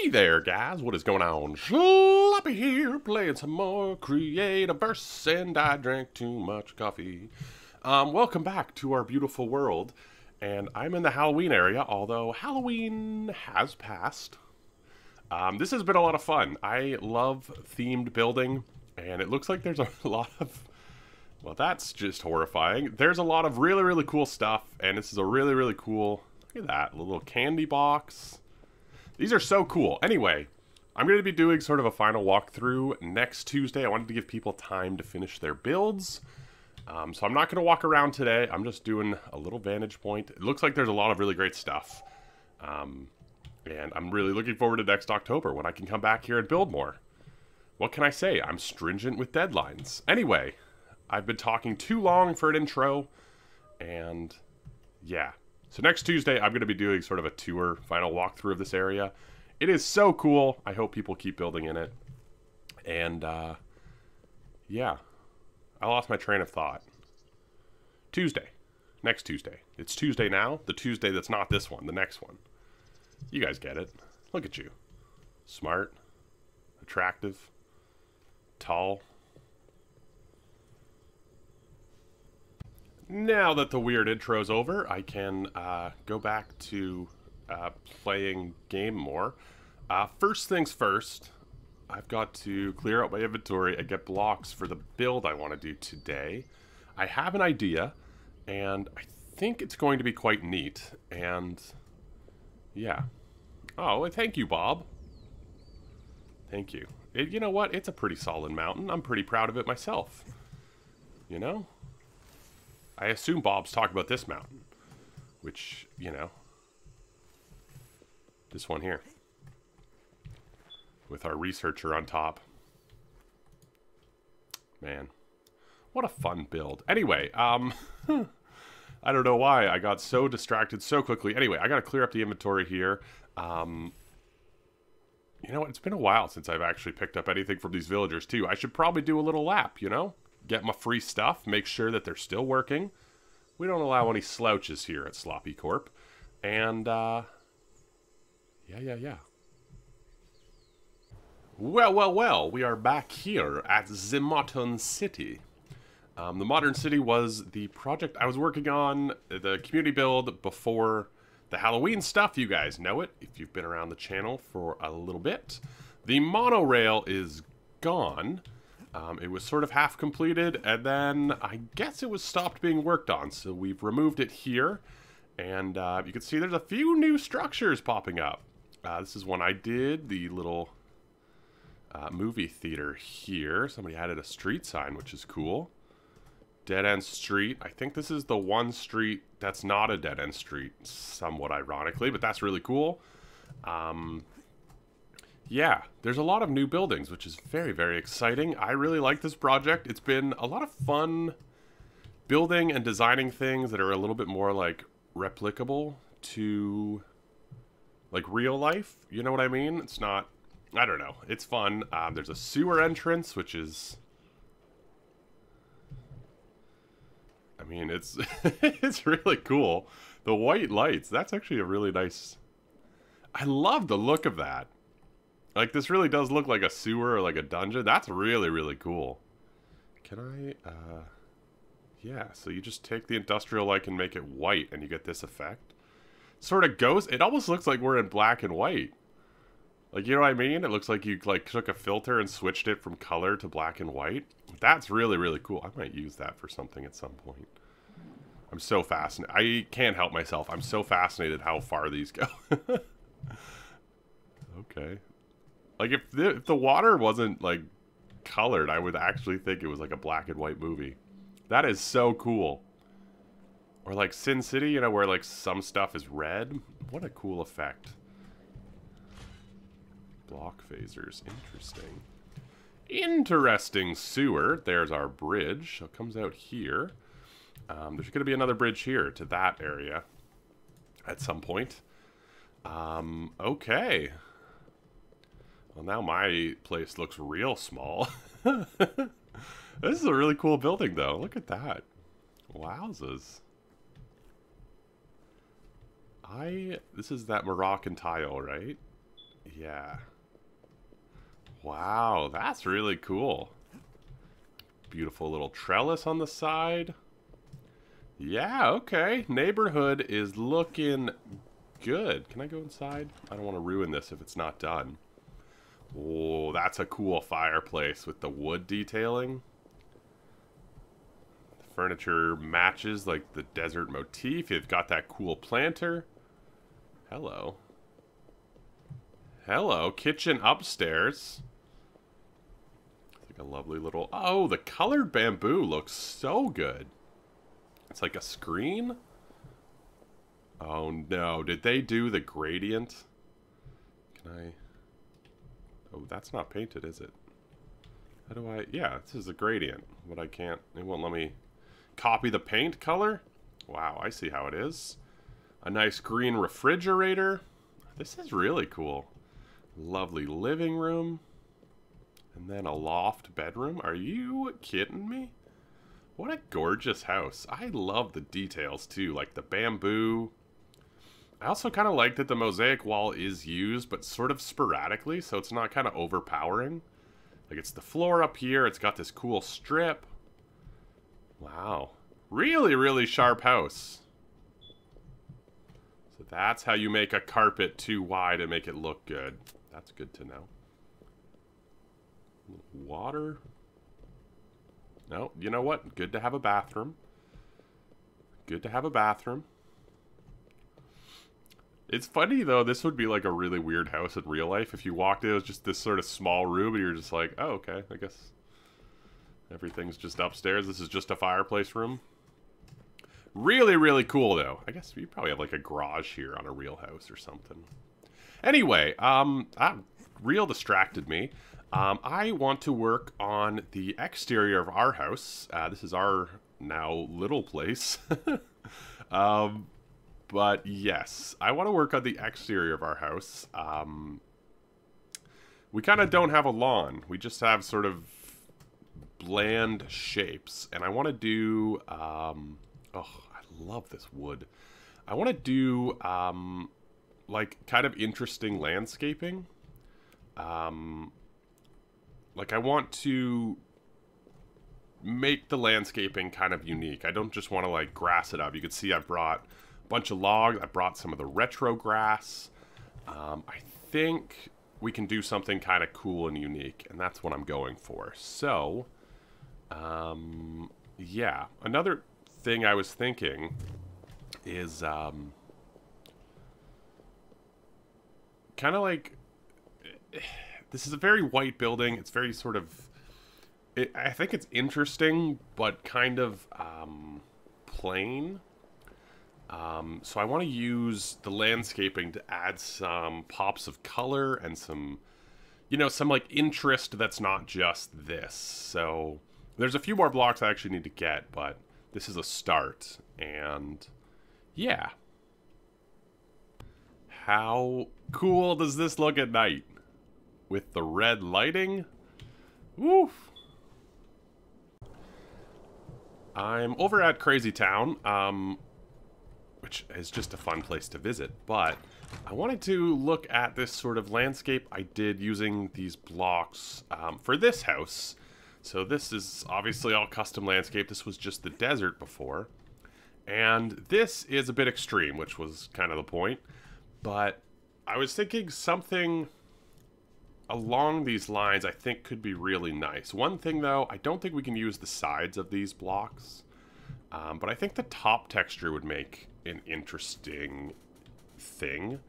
Hey there, guys. What is going on? Sloppy here, playing some more Creativerse, and I drank too much coffee. Welcome back to our beautiful world, and I'm in the Halloween area, although Halloween has passed. This has been a lot of fun. I love themed building, and it looks like there's a lot of... Well, that's just horrifying. There's a lot of really, really cool stuff, and this is a really, really cool... Look at that, a little candy box. These are so cool. Anyway, I'm going to be doing sort of a final walkthrough next Tuesday. I wanted to give people time to finish their builds. So I'm not going to walk around today. I'm just doing a little vantage point. It looks like there's a lot of really great stuff. And I'm really looking forward to next October when I can come back here and build more. What can I say? I'm stringent with deadlines. Anyway, I've been talking too long for an intro. And yeah. So next Tuesday, I'm going to be doing sort of a tour, final walkthrough of this area. It is so cool. I hope people keep building in it. And, yeah. I lost my train of thought. Tuesday. Next Tuesday. It's Tuesday now. The Tuesday that's not this one. The next one. You guys get it. Look at you. Smart. Attractive. Tall. Now that the weird intro's over, I can go back to playing game more. First things first, I've got to clear out my inventory and get blocks for the build I want to do today. I have an idea, and I think it's going to be quite neat, and yeah. Oh, and thank you, Bob. Thank you. You know what? It's a pretty solid mountain. I'm pretty proud of it myself. You know? I assume Bob's talking about this mountain, which, you know, this one here, with our researcher on top. Man, what a fun build. Anyway, I don't know why I got so distracted so quickly. Anyway, I got to clear up the inventory here. You know what? It's been a while since I've actually picked up anything from these villagers, too. I should probably do a little lap, you know? Get my free stuff, make sure that they're still working. We don't allow any slouches here at Sloppy Corp. And, yeah. Well, we are back here at Zimmerton City. The Modern City was the project I was working on, the community build before the Halloween stuff. You guys know it if you've been around the channel for a little bit. The monorail is gone. It was sort of half completed, and then I guess it was stopped being worked on, so we've removed it here. And you can see there's a few new structures popping up. This is one I did, the little movie theater here. Somebody added a street sign, which is cool. Dead-end street. I think this is the one street that's not a dead-end street, somewhat ironically, but that's really cool. Yeah, there's a lot of new buildings, which is very, very exciting. I really like this project. It's been a lot of fun building and designing things that are a little bit more, like, replicable to, like, real life. You know what I mean? It's not... I don't know. It's fun. There's a sewer entrance, which is... I mean, it's it's really cool. The white lights, that's actually a really nice... I love the look of that. Like, this really does look like a sewer or like a dungeon. That's really, really cool. Can I, yeah, so you just take the industrial light and make it white, and you get this effect. Sort of goes, it almost looks like we're in black and white. Like, you know what I mean? It looks like you, like, took a filter and switched it from color to black and white. That's really, really cool. I might use that for something at some point. I'm so fascinated. I can't help myself. I'm so fascinated how far these go. Okay. Like, if the water wasn't, like, colored, I would actually think it was, like, a black and white movie. That is so cool. Or, like, Sin City, you know, where, like, some stuff is red. What a cool effect. Block phasers. Interesting. Interesting sewer. There's our bridge. So it comes out here. There's going to be another bridge here to that area at some point. Okay. Well, now my place looks real small. This is a really cool building, though. Look at that. Wowzers. This is that Moroccan tile, right? Yeah. Wow, that's really cool. Beautiful little trellis on the side. Yeah, okay. Neighborhood is looking good. Can I go inside? I don't want to ruin this if it's not done. Oh, that's a cool fireplace with the wood detailing. The furniture matches like the desert motif. You've got that cool planter. Hello. Hello, kitchen upstairs. It's like a lovely little... Oh, the colored bamboo looks so good. It's like a screen. Oh no, did they do the gradient? Can I... Oh, that's not painted, is it? How do I... Yeah, this is a gradient. But I can't... It won't let me copy the paint color? Wow, I see how it is. A nice green refrigerator. This is really cool. Lovely living room. And then a loft bedroom. Are you kidding me? What a gorgeous house. I love the details too, like the bamboo. I also kind of like that the mosaic wall is used, but sort of sporadically, so it's not kind of overpowering. Like, it's the floor up here, it's got this cool strip. Wow. Really, really sharp house. So that's how you make a carpet too wide and make it look good. That's good to know. Water. No, you know what? Good to have a bathroom. Good to have a bathroom. It's funny, though, this would be like a really weird house in real life. If you walked in, it was just this sort of small room, and you're just like, oh, okay, I guess everything's just upstairs. This is just a fireplace room. Really, really cool, though. I guess you probably have like a garage here on a real house or something. Anyway, real distracted me. I want to work on the exterior of our house. This is our now little place. But yes, I want to work on the exterior of our house. We kind of don't have a lawn. We just have sort of bland shapes. And I want to do... oh, I love this wood. I want to do, like, kind of interesting landscaping. Like, I want to make the landscaping kind of unique. I don't just want to, like, grass it up. You can see I brought a bunch of logs. I brought some of the retro grass. I think we can do something kind of cool and unique, and that's what I'm going for. So, yeah. Another thing I was thinking is, kind of like... This is a very white building. It's very sort of... I think it's interesting, but kind of plain. So I want to use the landscaping to add some pops of color and some, you know, some like interest that's not just this. So there's a few more blocks I actually need to get, but this is a start. And yeah. How cool does this look at night? With the red lighting? Woof! I'm over at Crazy Town, which is just a fun place to visit, but I wanted to look at this sort of landscape I did using these blocks for this house. So this is obviously all custom landscape. This was just the desert before. And this is a bit extreme, which was kind of the point. But I was thinking something along these lines I think could be really nice. One thing though, I don't think we can use the sides of these blocks, but I think the top texture would make an interesting thing.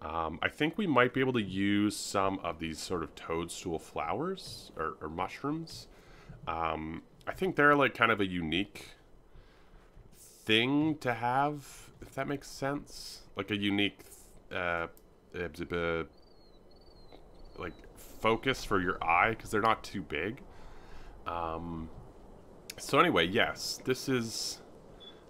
I think we might be able to use some of these sort of toadstool flowers or mushrooms. I think they're like kind of a unique thing to have, if that makes sense. Like a unique like focus for your eye, because they're not too big. So anyway, yes, this is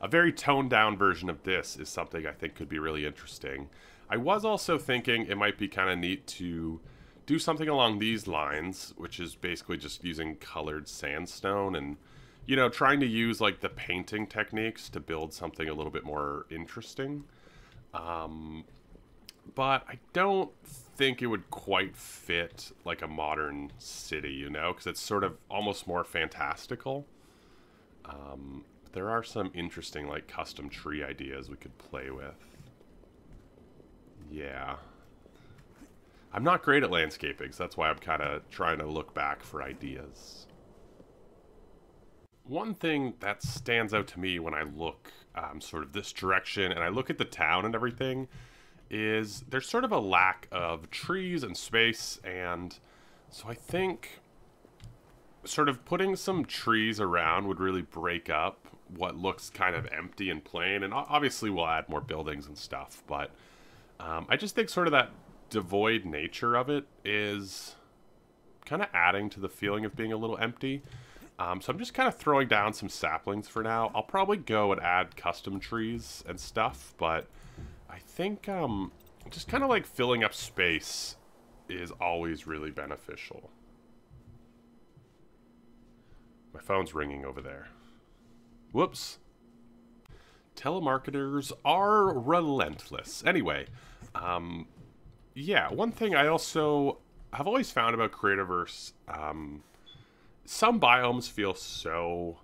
a very toned down version of this is something I think could be really interesting. I was also thinking it might be kind of neat to do something along these lines, which is basically just using colored sandstone and, you know, trying to use like the painting techniques to build something a little bit more interesting. but I don't think it would quite fit like a modern city, you know, because it's sort of almost more fantastical. There are some interesting like custom tree ideas we could play with. Yeah. I'm not great at landscaping, so that's why I'm kind of trying to look back for ideas. One thing that stands out to me when I look sort of this direction and I look at the town and everything is there's sort of a lack of trees and space, and so I think sort of putting some trees around would really break up what looks kind of empty and plain, and obviously we'll add more buildings and stuff, but I just think sort of that devoid nature of it is kind of adding to the feeling of being a little empty. So I'm just kind of throwing down some saplings for now. I'll probably go and add custom trees and stuff, but I think just kind of like filling up space is always really beneficial. My phone's ringing over there. Whoops. Telemarketers are relentless. Anyway, yeah, one thing I also have always found about Creativerse, some biomes feel so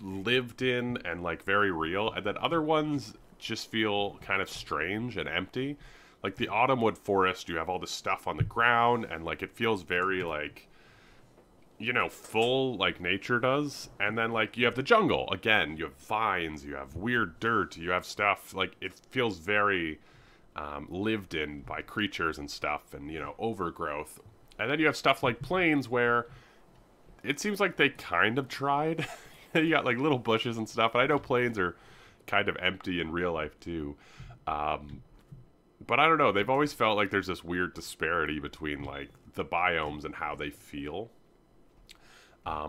lived in and like very real, and then other ones just feel kind of strange and empty. Like the Autumnwood Forest, you have all this stuff on the ground, and like it feels very like, you know, full like nature does. And then like you have the jungle, again, you have vines, you have weird dirt, you have stuff, like it feels very lived in by creatures and stuff, and, you know, overgrowth. And then you have stuff like plains where it seems like they kind of tried. You got like little bushes and stuff, and I know plains are kind of empty in real life too. But I don't know, they've always felt like there's this weird disparity between like the biomes and how they feel. I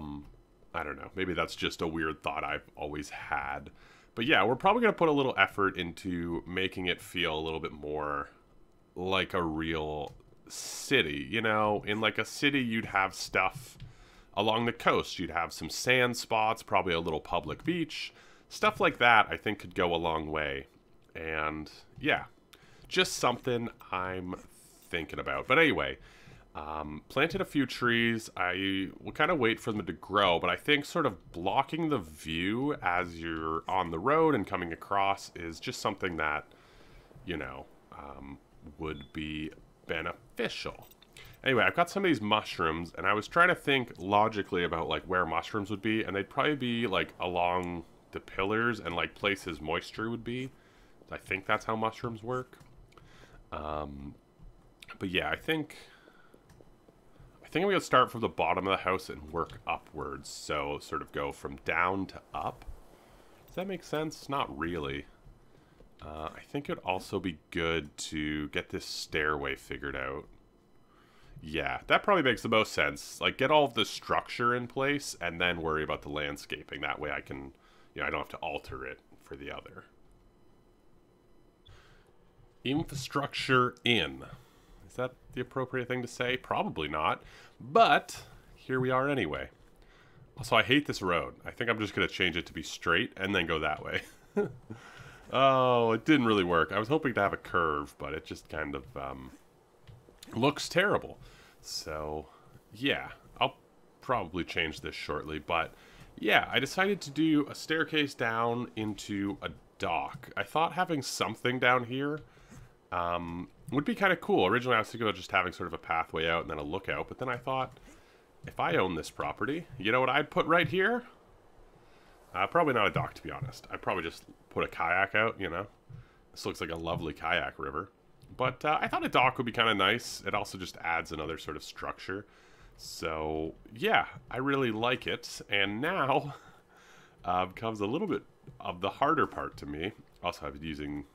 don't know, maybe that's just a weird thought I've always had. But yeah, we're probably going to put a little effort into making it feel a little bit more like a real city. You know, in like a city, you'd have stuff along the coast. You'd have some sand spots, probably a little public beach. Stuff like that, I think, could go a long way. And yeah, just something I'm thinking about. But anyway, planted a few trees. I will kind of wait for them to grow, but I think sort of blocking the view as you're on the road and coming across is just something that, you know, would be beneficial. Anyway, I've got some of these mushrooms, and I was trying to think logically about like where mushrooms would be, and they'd probably be like along the pillars and like places moisture would be. I think that's how mushrooms work. But yeah, I think I'm going to start from the bottom of the house and work upwards. So sort of go from down to up. Does that make sense? Not really. I think it'd also be good to get this stairway figured out. Yeah, that probably makes the most sense. Like, get all of the structure in place and then worry about the landscaping. That way I can, you know, I don't have to alter it for the other. Infrastructure in. Is that the appropriate thing to say? Probably not. But here we are anyway. Also, I hate this road. I think I'm just going to change it to be straight and then go that way. Oh, it didn't really work. I was hoping to have a curve, but it just kind of looks terrible. So, yeah, I'll probably change this shortly. But, yeah, I decided to do a staircase down into a dock. I thought having something down here would be kind of cool. Originally, I was thinking about just having sort of a pathway out and then a lookout. But then I thought, if I own this property, you know what I'd put right here? Probably not a dock, to be honest. I'd probably just put a kayak out, you know. This looks like a lovely kayak river. But I thought a dock would be kind of nice. It also just adds another sort of structure. So, yeah, I really like it. And now comes a little bit of the harder part to me. Also, I've been using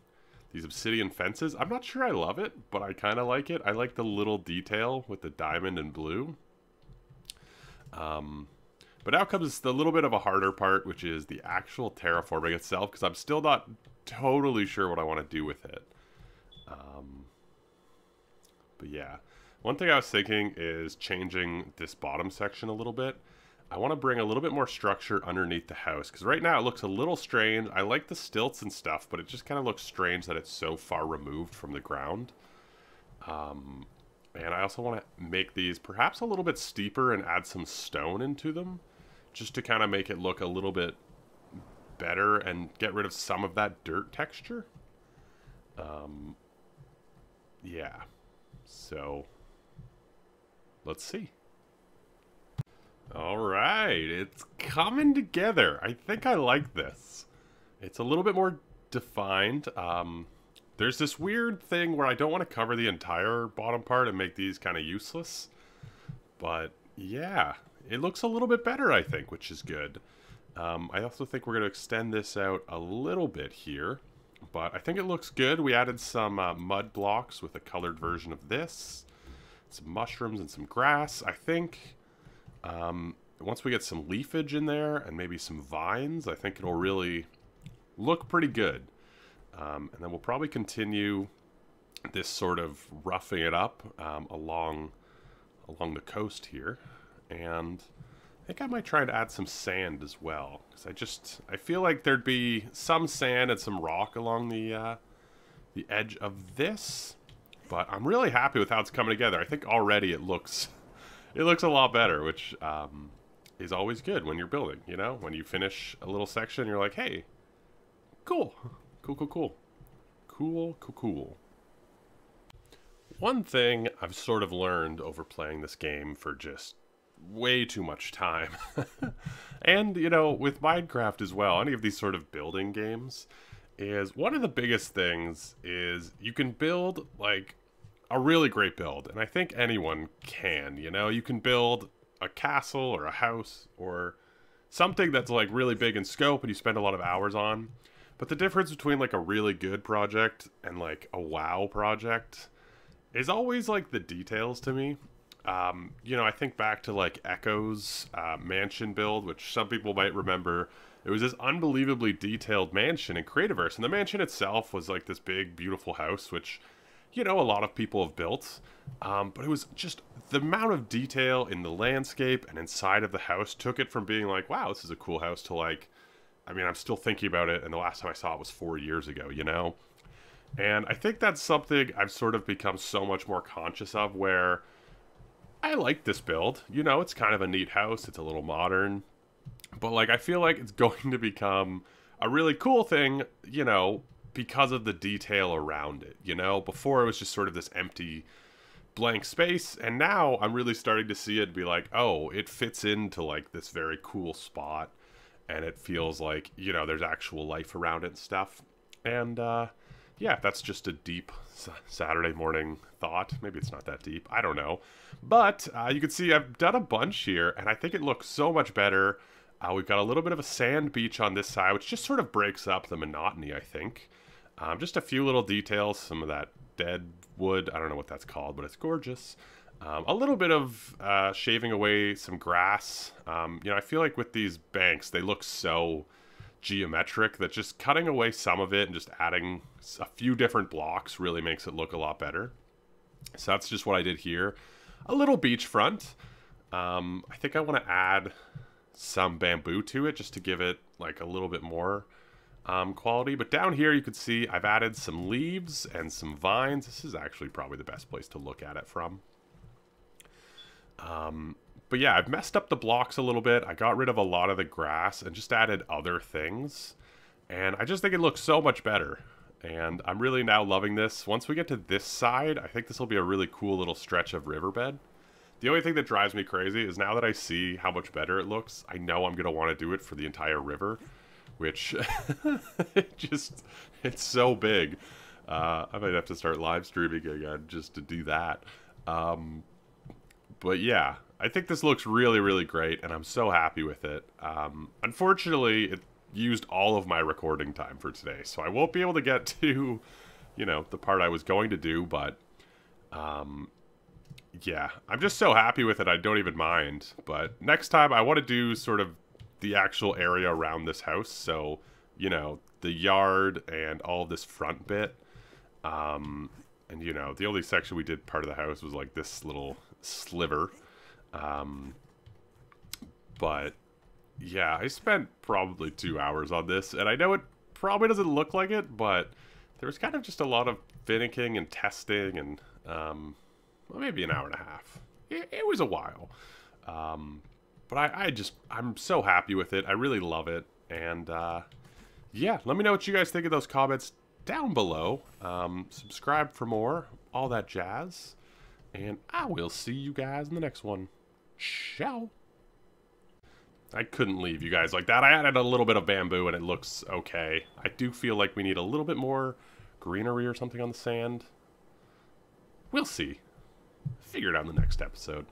these obsidian fences. I'm not sure I love it, but I kind of like it. I like the little detail with the diamond and blue. But now comes the little bit of a harder part, which is the actual terraforming itself, because I'm still not totally sure what I want to do with it. But yeah, one thing I was thinking is changing this bottom section a little bit. I want to bring a little bit more structure underneath the house, because right now it looks a little strange. I like the stilts and stuff, but it just kind of looks strange that it's so far removed from the ground. And I also want to make these perhaps a little bit steeper and add some stone into them, just to kind of make it look a little bit better and get rid of some of that dirt texture. Yeah, so let's see. All right, it's coming together. I think I like this. It's a little bit more defined. There's this weird thing where I don't want to cover the entire bottom part and make these kind of useless. But yeah, it looks a little bit better, I think, which is good. I also think we're going to extend this out a little bit here. But I think it looks good. We added some mud blocks with a colored version of this. Some mushrooms and some grass, I think. Once we get some leafage in there and maybe some vines, I think it'll really look pretty good. And then we'll probably continue this sort of roughing it up along the coast here. And I think I might try to add some sand as well, because I feel like there'd be some sand and some rock along the edge of this. But I'm really happy with how it's coming together. I think already it looks a lot better, which is always good when you're building, you know? When you finish a little section, you're like, hey, cool. Cool, cool, cool. Cool, cool, cool. One thing I've sort of learned over playing this game for just way too much time, and, you know, with Minecraft as well, any of these sort of building games, is one of the biggest things is you can build, like, a really great build, and I think anyone can, you know? You can build a castle or a house or something that's, like, really big in scope and you spend a lot of hours on. But the difference between, like, a really good project and, like, a WoW project is always, like, the details to me. You know, I think back to, like, Echo's mansion build, which some people might remember. It was this unbelievably detailed mansion in Creativerse. And the mansion itself was, like, this big, beautiful house, which, you know, a lot of people have built. But it was just the amount of detail in the landscape and inside of the house took it from being like, wow, this is a cool house, to, like, I mean, I'm still thinking about it, and the last time I saw it was 4 years ago, you know? And I think that's something I've sort of become so much more conscious of, where I like this build. You know, it's kind of a neat house. It's a little modern. But, like, I feel like it's going to become a really cool thing, you know, because of the detail around it, you know? Before, it was just sort of this empty, blank space, and now I'm really starting to see it be like, oh, it fits into, like, this very cool spot. And it feels like, you know, there's actual life around it and stuff. And, yeah, that's just a deep Saturday morning thought. Maybe it's not that deep. I don't know. But you can see I've done a bunch here, and I think it looks so much better. We've got a little bit of a sand beach on this side, which just sort of breaks up the monotony, I think. Just a few little details, some of that dead wood. I don't know what that's called, but it's gorgeous. A little bit of shaving away some grass. You know, I feel like with these banks, they look so geometric that just cutting away some of it and just adding a few different blocks really makes it look a lot better. So that's just what I did here. A little beachfront. I think I want to add some bamboo to it just to give it like a little bit more quality. But down here you can see I've added some leaves and some vines. This is actually probably the best place to look at it from. But yeah, I've messed up the blocks a little bit. I got rid of a lot of the grass and just added other things. And I just think it looks so much better. And I'm really now loving this. Once we get to this side, I think this will be a really cool little stretch of riverbed. The only thing that drives me crazy is now that I see how much better it looks, I know I'm going to want to do it for the entire river. Which, it's so big. I might have to start live streaming again just to do that. But yeah, I think this looks really, really great, and I'm so happy with it. Unfortunately, it used all of my recording time for today, so I won't be able to get to, you know, the part I was going to do, but, yeah, I'm just so happy with it, I don't even mind. But next time, I want to do sort of the actual area around this house, so, you know, the yard and all of this front bit. And, you know, the only section we did part of the house was, like, this little sliver. But yeah, I spent probably 2 hours on this, and I know it probably doesn't look like it, but there was kind of just a lot of finicking and testing, and well, maybe an hour and a half. It was a while. But I'm so happy with it. I really love it. And yeah, let me know what you guys think of those comments down below. Subscribe for more, all that jazz. And I will see you guys in the next one. Ciao. I couldn't leave you guys like that. I added a little bit of bamboo and it looks okay. I do feel like we need a little bit more greenery or something on the sand. We'll see. Figure it out in the next episode.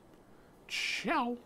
Ciao.